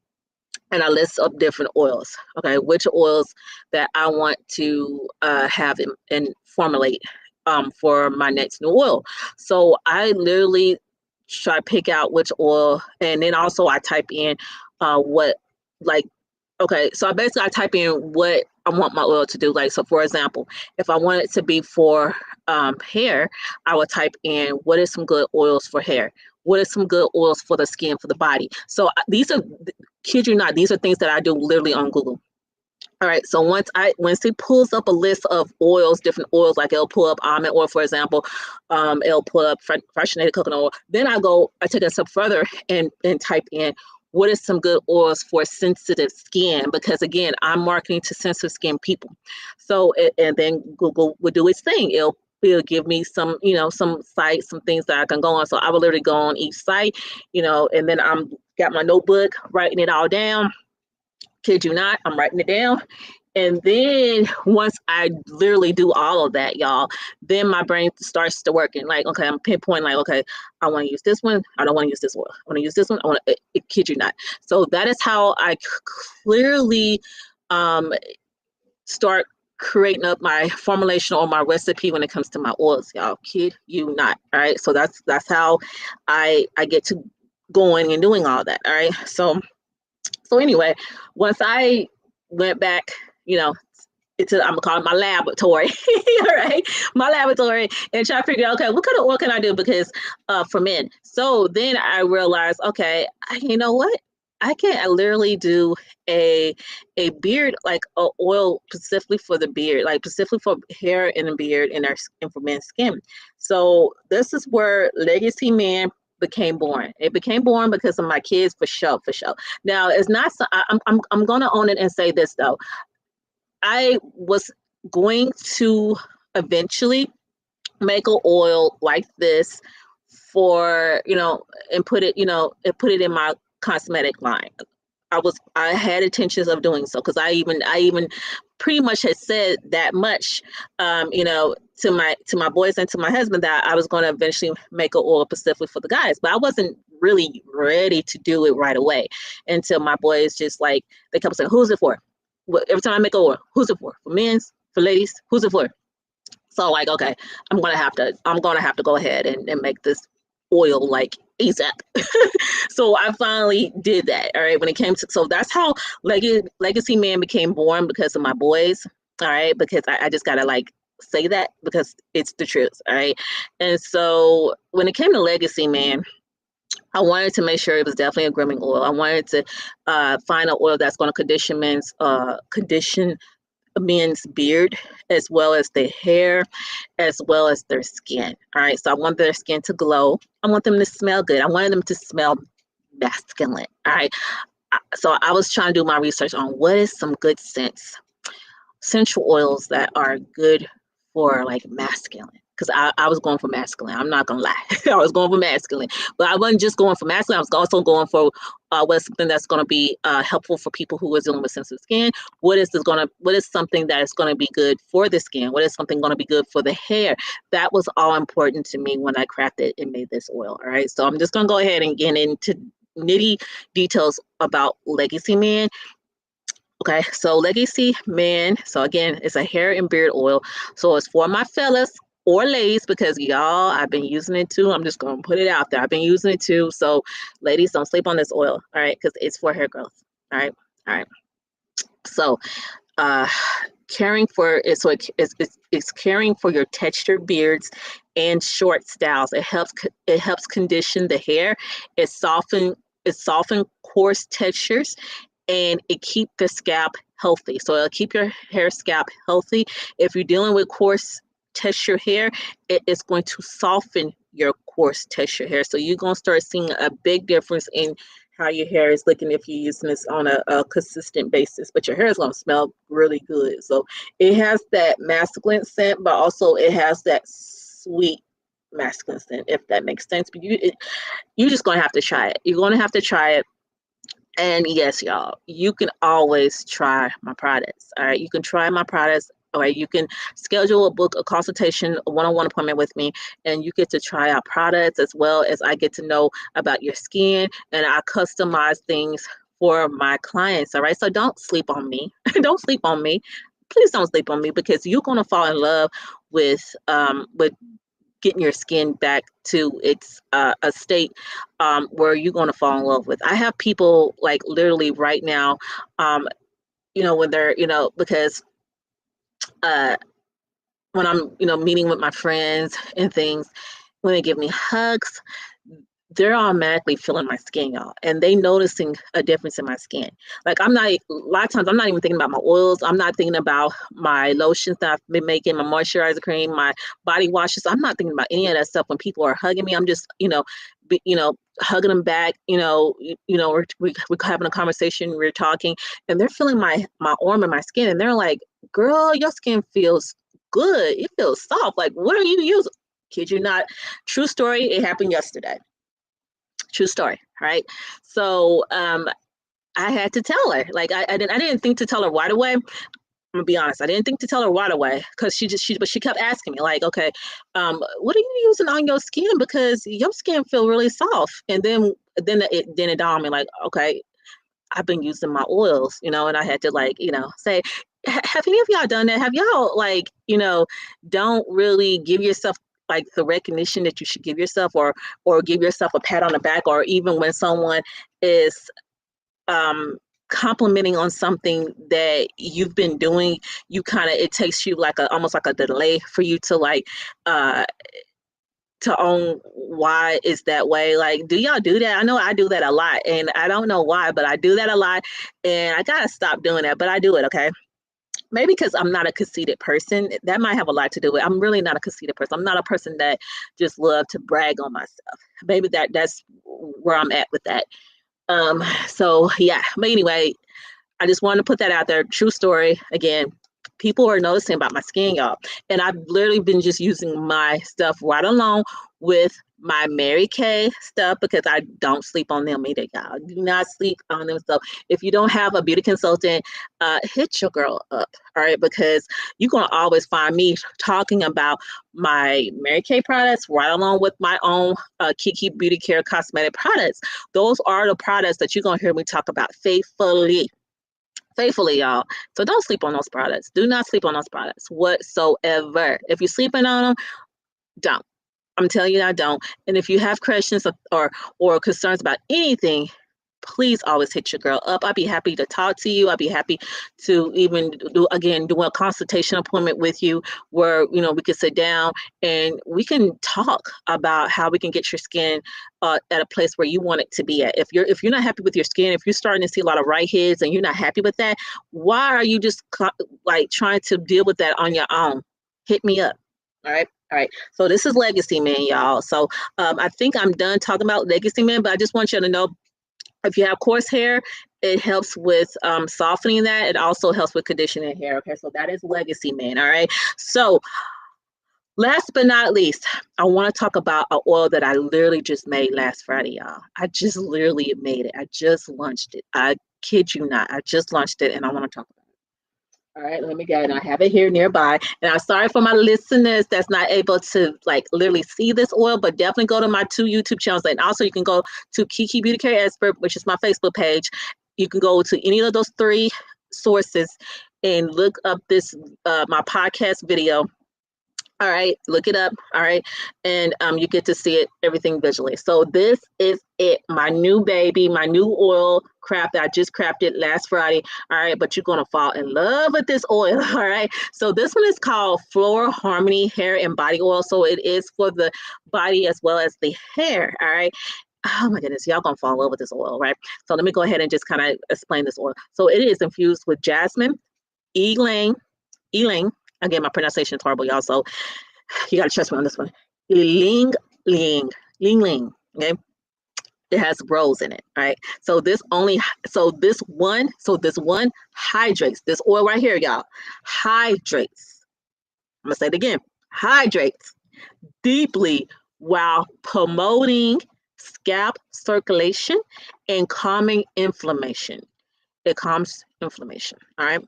Speaker 2: and I list up different oils. Okay, which oils that I want to have and formulate for my next new oil. So I literally try to pick out which oil, and then also I type in what like. Okay, so basically I type in what I want my oil to do. Like, so for example, if I want it to be for hair, I would type in what is some good oils for hair? What are some good oils for the skin, for the body? So these are, kid you not, these are things that I do literally on Google. All right. So once it pulls up a list of oils, different oils, like it'll pull up almond oil, for example, it'll pull up fractionated coconut oil. Then I take it a step further and type in what is some good oils for sensitive skin, because again, I'm marketing to sensitive skin people. So and then Google would do its thing. It'll give me some sites, some things that I can go on. So I will literally go on each site, and then I'm got my notebook writing it all down. Kid you not, I'm writing it down. And then once I literally do all of that, y'all, then my brain starts to working. Like, okay, I'm pinpointing, like, okay, I want to use this one. I don't want to use this one. I want to use this one. I want to, kid you not. So that is how I clearly um, start creating up my formulation or my recipe when it comes to my oils, y'all. Kid you not. All right. So that's how I get to going and doing all that. All right. So anyway, once I went back, you know, into I'm gonna call it my laboratory, all right, my laboratory, and try to figure out, okay, what kind of oil can I do because for men. So then I realized, okay, you know what? I literally do a beard like a oil specifically for the beard, like specifically for hair and a beard and for men's skin. So this is where Legacy Man became born. It became born because of my kids, for sure, for sure. Now it's not. I'm gonna own it and say this though. I was going to eventually make an oil like this for and put it in my cosmetic line. I had intentions of doing so because I even pretty much had said that much, to my boys and to my husband that I was going to eventually make an oil specifically for the guys, but I wasn't really ready to do it right away until my boys just like they kept saying, "Who's it for?" Every time I make an oil, who's it for? For men's, for ladies, who's it for? So like, okay, I'm gonna have to go ahead and make this oil like ASAP. So I finally did that. All right. When it came to, so that's how Legacy Man became born, because of my boys. All right. Because I just gotta like say that because it's the truth. All right. And so when it came to Legacy Man, I wanted to make sure it was definitely a grooming oil. I wanted to find an oil that's going to condition men's beard as well as their hair as well as their skin. All right. So I want their skin to glow. I want them to smell good. I wanted them to smell masculine. All right. So I was trying to do my research on what is some good essential oils that are good for like masculine. because I was going for masculine. I'm not gonna lie. I was going for masculine, but I wasn't just going for masculine. I was also going for what's something that's going to be helpful for people who are dealing with sensitive skin. What is something that is going to be good for the skin? What is something going to be good for the hair? That was all important to me when I crafted and made this oil. All right, so I'm just gonna go ahead and get into nitty details about Legacy Man. Okay, so Legacy Man. So again, it's a hair and beard oil. So it's for my fellas or ladies because y'all, I've been using it too. I'm just gonna put it out there. I've been using it too. So ladies, don't sleep on this oil. All right, because it's for hair growth. All right, all right. So uh caring for it, so it's caring for your textured beards and short styles. It helps condition the hair. It soften coarse textures, and it keep the scalp healthy. So it'll keep your hair scalp healthy. If you're dealing with coarse texture hair, it is going to soften your coarse texture hair. So you're going to start seeing a big difference in how your hair is looking if you're using this on a consistent basis. But your hair is going to smell really good. So it has that masculine scent, but also it has that sweet masculine scent, if that makes sense. But you're just going to have to try it. You're going to have to try it. And yes, y'all, you can always try my products. All right. You can try my products. All right. You can schedule a consultation, a one-on-one appointment with me, and you get to try out products as well as I get to know about your skin, and I customize things for my clients. All right. So don't sleep on me. Don't sleep on me. Please don't sleep on me, because you're gonna fall in love with getting your skin back to its a state where you're going to fall in love with. I have people like literally right now, when they're, because uh, when I'm, meeting with my friends and things, when they give me hugs, they're automatically feeling my skin, y'all, and they noticing a difference in my skin. Like, I'm not, a lot of times I'm not even thinking about my oils. I'm not thinking about my lotions that I've been making, my moisturizer cream, my body washes. I'm not thinking about any of that stuff. When people are hugging me, I'm just, hugging them back. We're having a conversation, we're talking, and they're feeling my arm and my skin, and they're like, "Girl, your skin feels good. It feels soft. Like, what are you using?" Kid you not. True story. It happened yesterday. True story, right? So I had to tell her. Like, I didn't think to tell her right away. I'm gonna be honest. I didn't think to tell her right away, because but she kept asking me, like, okay, what are you using on your skin? Because your skin feel really soft. And then it dawned on me, like, okay, I've been using my oils, and I had to, like, say, have any of y'all done that? Have y'all, like, don't really give yourself like the recognition that you should give yourself, or give yourself a pat on the back, or even when someone is um complimenting on something that you've been doing, it takes you like almost like a delay for you to, like, uh to own why it's that way. Like, do y'all do that? I know I do that a lot, and I don't know why, but I do that a lot, and I gotta stop doing that, but I do it. Okay, maybe because I'm not a conceited person. That might have a lot to do with it. I'm really not a conceited person. I'm not a person that just love to brag on myself. Maybe that's where I'm at with that. So yeah, but anyway, I just wanted to put that out there. True story. Again, people are noticing about my skin, y'all. And I've literally been just using my stuff right along with my Mary Kay stuff, because I don't sleep on them either, y'all. Do not sleep on them. So if you don't have a beauty consultant, hit your girl up, all right? Because you're going to always find me talking about my Mary Kay products right along with my own Kiki Beauty Care cosmetic products. Those are the products that you're going to hear me talk about faithfully, y'all. So don't sleep on those products. Do not sleep on those products whatsoever. If you're sleeping on them, don't. I'm telling you, I don't. And if you have questions or concerns about anything, please always hit your girl up. I'd be happy to talk to you. I'd be happy to even do a consultation appointment with you, where we could sit down and we can talk about how we can get your skin at a place where you want it to be at. If you're not happy with your skin, if you're starting to see a lot of whiteheads and you're not happy with that, why are you just like trying to deal with that on your own? Hit me up. All right. All right. So this is Legacy Man, y'all. So I think I'm done talking about Legacy Man, but I just want you to know, if you have coarse hair, it helps with softening that. It also helps with conditioning hair. Okay, so that is Legacy Man. All right. So Last but not least, I want to talk about an oil that I literally just made last Friday, y'all. I just literally made it. I just launched it. I kid you not. I just launched it and I want to talk about it. All right, let me get it. I have it here nearby. And I'm sorry for my listeners that's not able to like literally see this oil, but definitely go to my 2 YouTube channels. And also you can go to Kiki Beauty Care Expert, which is my Facebook page. You can go to any of those 3 sources and look up this my podcast video. All right, look it up. All right, and you get to see it everything visually. So this is it, my new baby, my new oil craft that I just crafted last Friday. All right, but you're gonna fall in love with this oil. All right, so this one is called Floral Harmony Hair and Body Oil. So it is for the body as well as the hair. All right. Oh my goodness, y'all gonna fall in love with this oil, right? So let me go ahead and just kind of explain this oil. So it is infused with jasmine, ylang, ylang. Again, my pronunciation is horrible, y'all. So you gotta trust me on this one. Ling ling ling ling. Okay, it has rose in it. All right. So this one hydrates. This oil right here, y'all, hydrates. I'm gonna say it again. Hydrates deeply while promoting scalp circulation and calming inflammation. It calms inflammation. All right.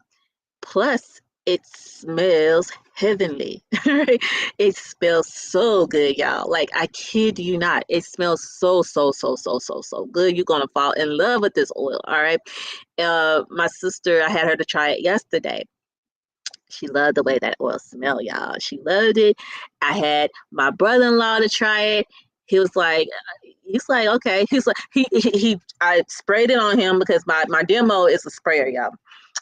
Speaker 2: Plus, it smells heavenly. Right? It smells so good, y'all. Like, I kid you not. It smells so, so, so, so, so, so good. You're gonna fall in love with this oil. All right. My sister, I had her to try it yesterday. She loved the way that oil smelled, y'all. She loved it. I had my brother-in-law to try it. He was like, okay. He's like, I sprayed it on him because my demo is a sprayer, y'all.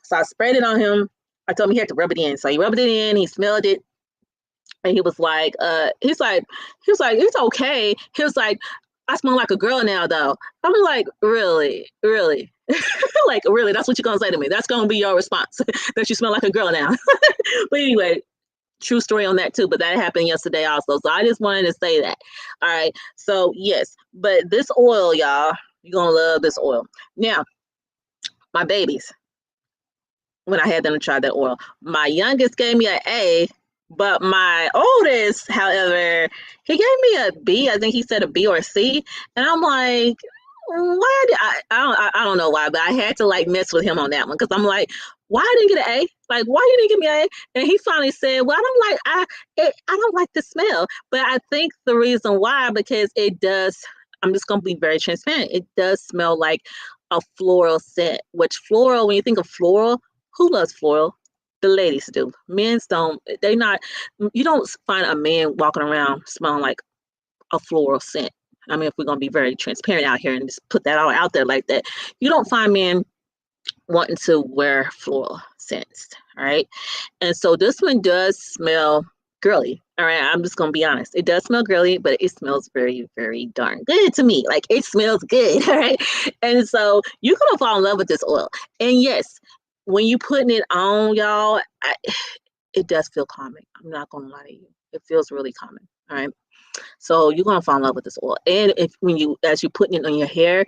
Speaker 2: So I sprayed it on him. I told him he had to rub it in. So he rubbed it in, he smelled it, and he was like, it's okay. He was like, I smell like a girl now though. I'm like, really? Really? Like, really? That's what you're gonna say to me? That's gonna be your response? That you smell like a girl now? But anyway, true story on that too, but that happened yesterday also. So I just wanted to say that. All right. So yes, but this oil, y'all, you're gonna love this oil. Now, my babies, when I had them to try that oil, my youngest gave me an A, but my oldest, however, he gave me a B. I think he said a B or a C. And I'm like, why did I don't know why, but I had to like mess with him on that one because I'm like, why I didn't get an A? Like, why you didn't give me an A? And he finally said, well, I don't like the smell. But I think the reason why, because it does, I'm just gonna be very transparent. It does smell like a floral scent, which floral, when you think of floral, who loves floral? The ladies do. Men's don't. They not. You don't find a man walking around smelling like a floral scent. I mean, if we're gonna be very transparent out here and just put that all out there like that, you don't find men wanting to wear floral scents. All right. And so this one does smell girly. All right. I'm just gonna be honest. It does smell girly, but it smells very, very darn good to me. Like it smells good. All right. And so you're gonna fall in love with this oil. And yes, when you putting it on, y'all, it does feel calming. I'm not gonna lie to you. It feels really calming. All right. So you're gonna fall in love with this oil. And if when you as you're putting it on your hair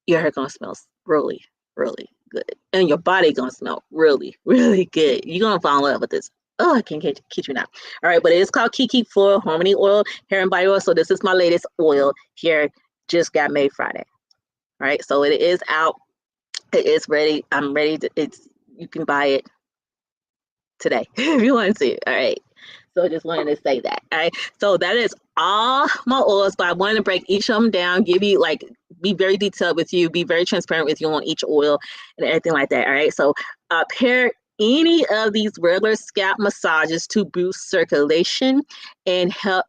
Speaker 2: gonna smell really, really good. And your body gonna smell really, really good. You're gonna fall in love with this. Oh, I can't kid you not. All right, but it is called Kiki Floral Harmony Oil, Hair and Body Oil. So this is my latest oil here. Just got made Friday. All right, so it is out. It is ready. I'm ready to you can buy it today if you want to see it. All right. So I just wanted to say that. All right. So that is all my oils, but I wanted to break each of them down, give you like be very detailed with you, be very transparent with you on each oil and everything like that. All right. So pair any of these regular scalp massages to boost circulation and help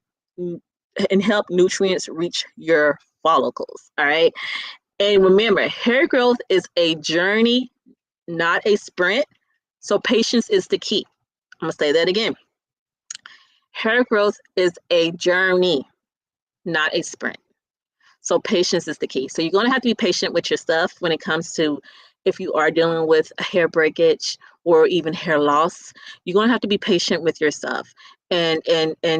Speaker 2: nutrients reach your follicles. All right. And remember, hair growth is a journey, not a sprint. So patience is the key. I'm gonna say that again. Hair growth is a journey, not a sprint. So patience is the key. So you're going to have to be patient with your stuff when it comes to if you are dealing with hair breakage or even hair loss. You're going to have to be patient with yourself and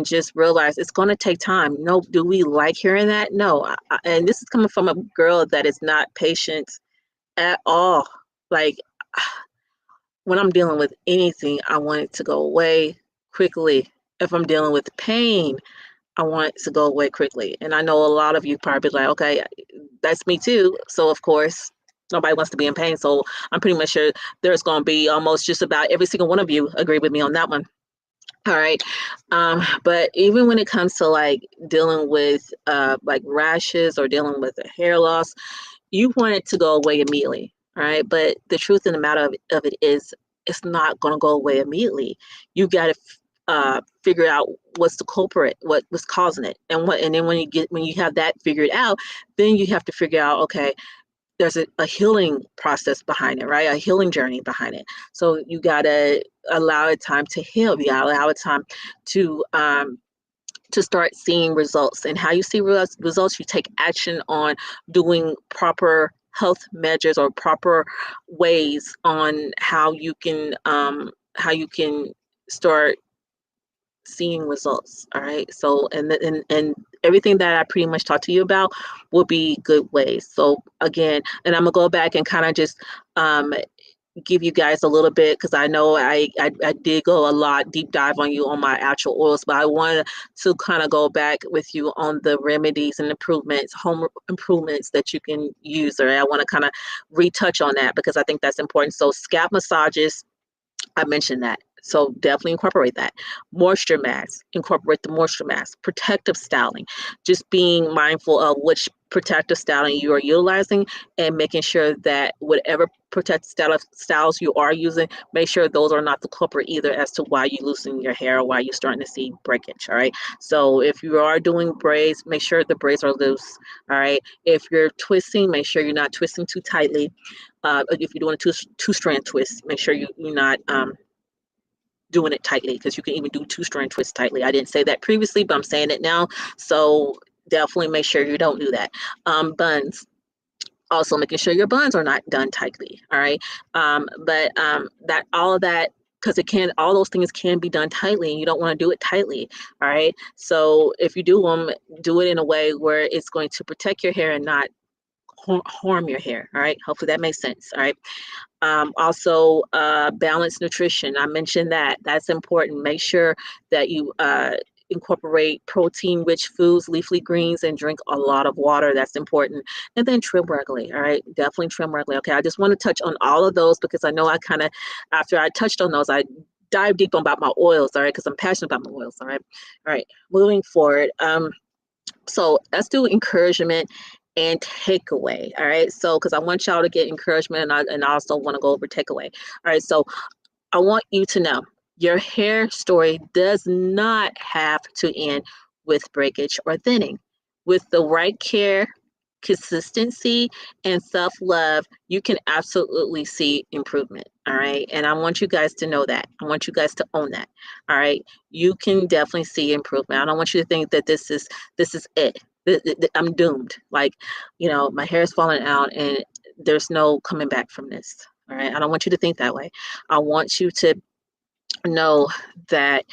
Speaker 2: just realize it's going to take time. No, do we like hearing that? No. And this is coming from a girl that is not patient at all. Like when I'm dealing with anything, I want it to go away quickly. If I'm dealing with pain, I want it to go away quickly. And I know a lot of you probably like, okay, that's me too. So of course, nobody wants to be in pain. So I'm pretty much sure there's going to be almost just about every single one of you agree with me on that one. All right. But even when it comes to like dealing with like rashes or dealing with a hair loss, you want it to go away immediately. All right. But the truth in the matter of it is, it's not going to go away immediately. You got to figure out what's the culprit, what was causing it, and then when you have that figured out, then you have to figure out, okay, there's a healing process behind it, right? A healing journey behind it. So you gotta allow it time to heal. You gotta allow it time to um, to start seeing results. And how you see results, you take action on doing proper health measures or proper ways on how you can start seeing results. All right. So and everything that I pretty much talked to you about will be good ways. So again, and I'm gonna go back and kind of just um give you guys a little bit, because I know I did go a lot deep dive on you on my actual oils, but I wanted to kind of go back with you on the remedies and improvements, home improvements that you can use. Or I want to kind of retouch on that because I think that's important. So scalp massages, I mentioned that. So definitely incorporate that. Moisture mask, incorporate the moisture mask. Protective styling, just being mindful of which protective styling you are utilizing and making sure that whatever styles you are using, make sure those are not the culprit either as to why you're losing your hair or why you're starting to see breakage. All right. So if you are doing braids, make sure the braids are loose. All right. If you're twisting, make sure you're not twisting too tightly. If you're doing a two strand twist, make sure you're not doing it tightly, because you can even do two-strand twists tightly. I didn't say that previously, but I'm saying it now. So definitely make sure you don't do that. Buns, also making sure your buns are not done tightly. All right. But that all of that, because all those things can be done tightly and you don't want to do it tightly. All right. So if you do them, do it in a way where it's going to protect your hair and not harm your hair. All right. Hopefully that makes sense. All right. Also, balanced nutrition. I mentioned that. That's important. Make sure that you incorporate protein-rich foods, leafy greens, and drink a lot of water. That's important. And then trim regularly. All right, definitely trim regularly. Okay, I just want to touch on all of those because I know I kind of, after I touched on those, I dive deep on about my oils. All right, because I'm passionate about my oils. All right. Moving forward. So let's do encouragement and takeaway. All right. So, because I want y'all to get encouragement, and I also want to go over takeaway. All right. So, I want you to know your hair story does not have to end with breakage or thinning. With the right care, consistency, and self love, you can absolutely see improvement. All right. And I want you guys to know that. I want you guys to own that. All right. You can definitely see improvement. I don't want you to think that this is it. I'm doomed. Like, my hair is falling out and there's no coming back from this. All right. I don't want you to think that way. I want you to know that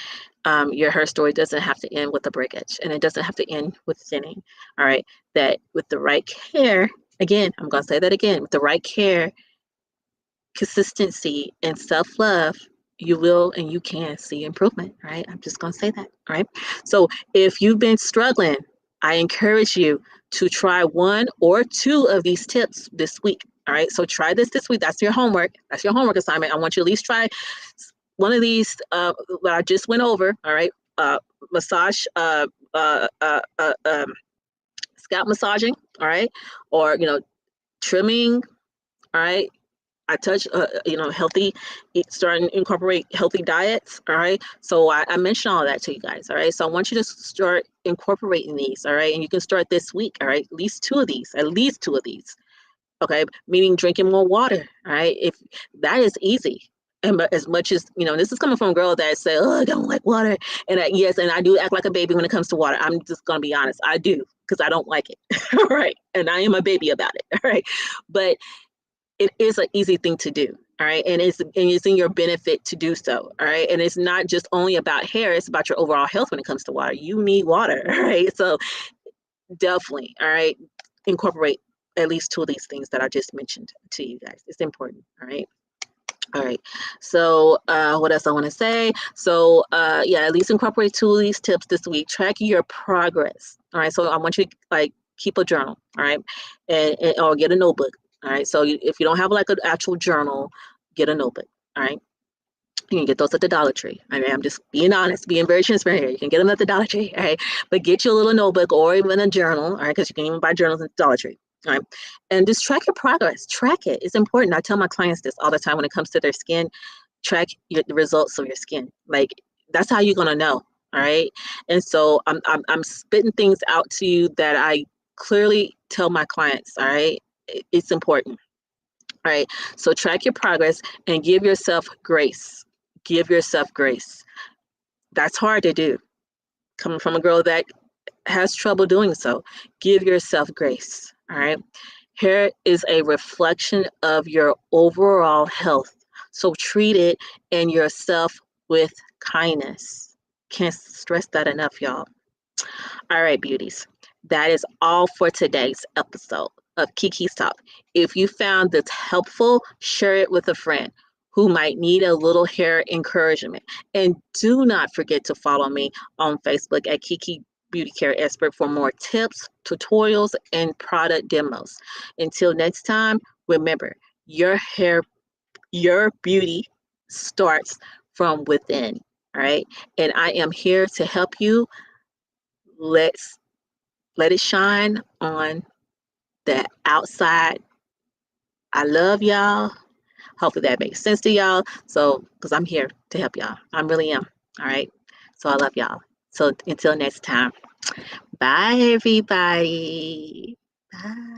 Speaker 2: your hair story doesn't have to end with a breakage, and it doesn't have to end with thinning. All right. That with the right care, again, I'm going to say that again, with the right care, consistency, and self love, you will and you can see improvement. Right. I'm just going to say that. All right. So if you've been struggling, I encourage you to try one or two of these tips this week. All right. So try this week. That's your homework. That's your homework assignment. I want you to at least try one of these that I just went over. All right. Massage, scalp massaging. All right. Or, trimming. All right. I touch, healthy, starting to incorporate healthy diets. All right. So I mentioned all that to you guys. All right. So I want you to start incorporating these. All right. And you can start this week. All right. At least two of these. At least two of these. Okay. Meaning drinking more water. All right. If that is easy. And as much as, this is coming from a girl that said, oh, I don't like water. And yes, and I do act like a baby when it comes to water. I'm just going to be honest. I do, because I don't like it. All right. And I am a baby about it. All right. But it is an easy thing to do. All right. And it's in your benefit to do so. All right. And it's not just only about hair, it's about your overall health when it comes to water. You need water. All right. So definitely, all right, incorporate at least two of these things that I just mentioned to you guys. It's important. All right. All right. So, what else I want to say? So, yeah, at least incorporate two of these tips this week. Track your progress. All right. So, I want you to like keep a journal. All right, and or get a notebook. All right. So, if you don't have like an actual journal, get a notebook. All right. You can get those at the Dollar Tree. I mean, I'm just being honest, being very transparent here. You can get them at the Dollar Tree, all right? But get you a little notebook or even a journal, all right? Because you can even buy journals at the Dollar Tree, all right? And just track your progress. Track it. It's important. I tell my clients this all the time when it comes to their skin. Track the results of your skin. Like that's how you're gonna know, all right? And so I'm spitting things out to you that I clearly tell my clients, all right? It's important. All right. So track your progress and give yourself grace. Give yourself grace. That's hard to do. Coming from a girl that has trouble doing so, give yourself grace. All right. Hair is a reflection of your overall health. So treat it and yourself with kindness. Can't stress that enough, y'all. All right, beauties. That is all for today's episode of Kiki's Talk. If you found this helpful, share it with a friend who might need a little hair encouragement. And do not forget to follow me on Facebook at Kiki Beauty Care Expert for more tips, tutorials, and product demos. Until next time, remember your hair, your beauty starts from within. All right. And I am here to help you. Let's let it shine on the outside. I love y'all. Hopefully that makes sense to y'all. So, because I'm here to help y'all. I really am. All right. So I love y'all. So until next time. Bye, everybody. Bye.